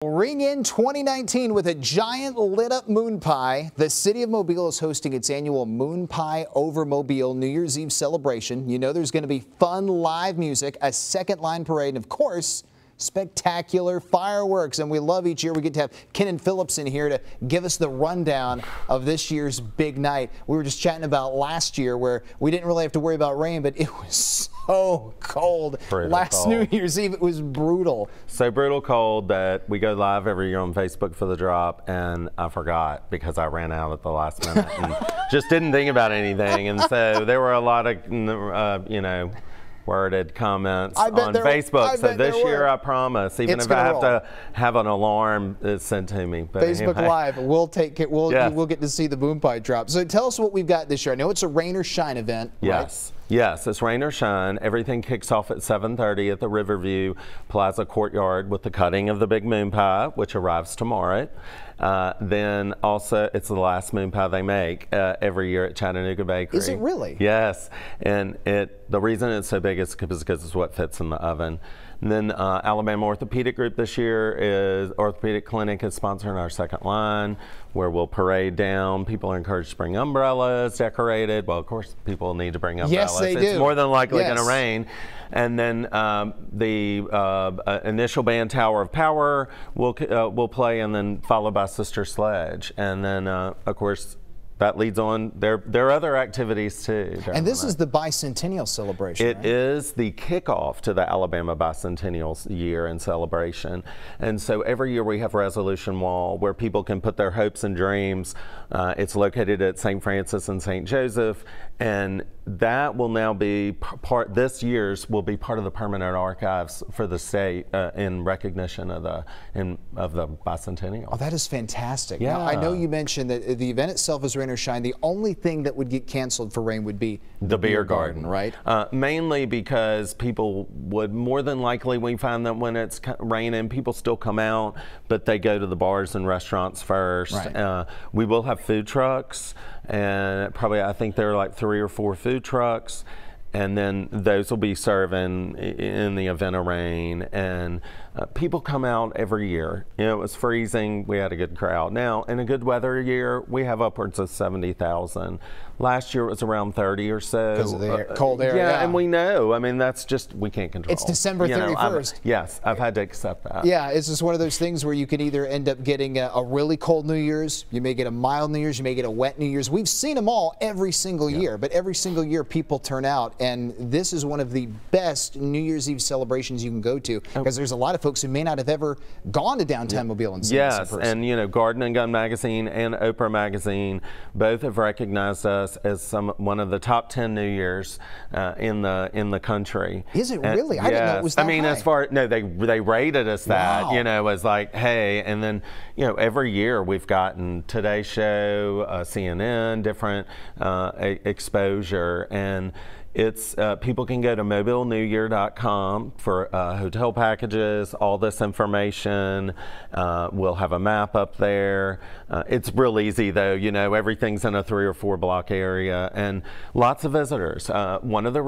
Ring in 2019 with a giant lit up moon pie. The city of Mobile is hosting its annual Moon Pie over Mobile New Year's Eve celebration. You know there's going to be fun live music, a second line parade, and of course, spectacular fireworks. And we love each year we get to have Ken Phillips in here to give us the rundown of this year's big night. We were just chatting about last year where we didn't really have to worry about rain, but it was so cold. Last New Year's Eve, it was brutal. So brutal cold that we go live every year on Facebook for the drop, and I forgot because I ran out at the last minute and just didn't think about anything. And so there were a lot of, worded comments on Facebook. So this year, I promise, even if I have to have an alarm sent to me. But Facebook anyway. Live, we'll take it. We'll get to see the Moon Pie drop. So tell us what we've got this year. I know it's a rain or shine event. Yes. Right? Yes, it's rain or shine. Everything kicks off at 7:30 at the Riverview Plaza Courtyard with the cutting of the big moon pie, which arrives tomorrow. Then also, it's the last moon pie they make every year at Chattanooga Bakery. Is it really? Yes, and the reason it's so big is because it's what fits in the oven. And then Alabama Orthopedic Group this year Orthopedic Clinic is sponsoring our second line, where we'll parade down. People are encouraged to bring umbrellas decorated. Well, of course, people need to bring umbrellas. Yes, they do. It's more than likely going to rain. And then the initial band Tower of Power will play, and then followed by Sister Sledge. And then, of course, that leads on. There are other activities too. And this is the bicentennial celebration. It is the kickoff to the Alabama bicentennial year and celebration. And so every year we have Resolution Wall where people can put their hopes and dreams. It's located at St. Francis and St. Joseph, and that will now be this year's will be part of the permanent archives for the state in recognition of the bicentennial. Oh, that is fantastic. Yeah. Now, I know you mentioned that the event itself is rain or shine. The only thing that would get canceled for rain would be the beer garden, right? Mainly because people would more than likely, we find that when it's raining, people still come out, but they go to the bars and restaurants first. Right. We will have food trucks, and probably I think there are like 3 or 4 food trucks, and then those will be serving in the event of rain. And people come out every year. It was freezing. We had a good crowd. Now, in a good weather year, we have upwards of 70,000. Last year it was around 30 or so. Because of the cold air. Yeah, and we know. I mean, that's just, we can't control. It's December 31st. Yes, I've had to accept that. Yeah, it's just one of those things where you could either end up getting a really cold New Year's, you may get a mild New Year's, you may get a wet New Year's. We've seen them all every single year, but every single year people turn out, and this is one of the best New Year's Eve celebrations you can go to, because there's a lot of folks who may not have ever gone to downtown Mobile and seen this in person. And Garden and Gun Magazine and Oprah Magazine both have recognized us as one of the top 10 New Year's in the country. Is it really? I didn't know it was that high. They rated us that, as like, hey, and then, every year we've gotten Today Show, CNN, different exposure, and it's people can go to mobilenewyear.com for hotel packages, all this information. We'll have a map up there. It's real easy though, everything's in a 3 or 4 block area, and lots of visitors. One of the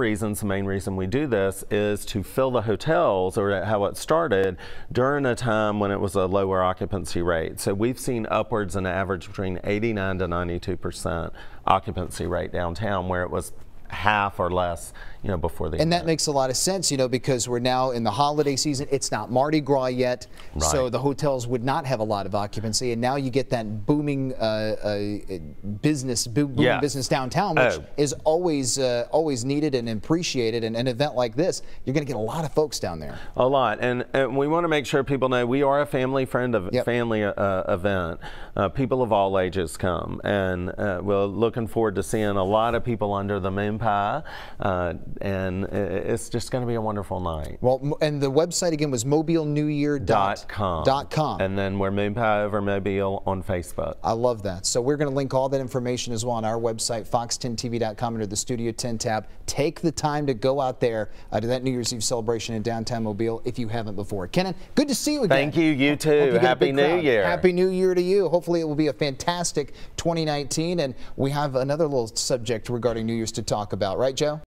main reason we do this is to fill the hotels, or how it started, during a time when it was a lower occupancy rate. So we've seen upwards an average between 89 to 92% occupancy rate downtown, where it was half or less, before the event. That makes a lot of sense, because we're now in the holiday season. It's not Mardi Gras yet, so the hotels would not have a lot of occupancy, and now you get that booming business downtown, which is always needed and appreciated. And an event like this, you're going to get a lot of folks down there. A lot, and we want to make sure people know we are a family event. People of all ages come, and we're looking forward to seeing a lot of people under the moon pie, and it's just going to be a wonderful night. Well, and the website again was mobilenewyear.com. And then we're Moon Pie over Mobile on Facebook. I love that. So we're going to link all that information as well on our website, fox10tv.com, under the Studio 10 tab. Take the time to go out there to that New Year's Eve celebration in downtown Mobile if you haven't before. Kenan, good to see you again. Thank you. You too. Happy New Year. Happy New Year to you. Hopefully it will be a fantastic 2019, and we have another little subject regarding New Year's to talk about, right, Joe?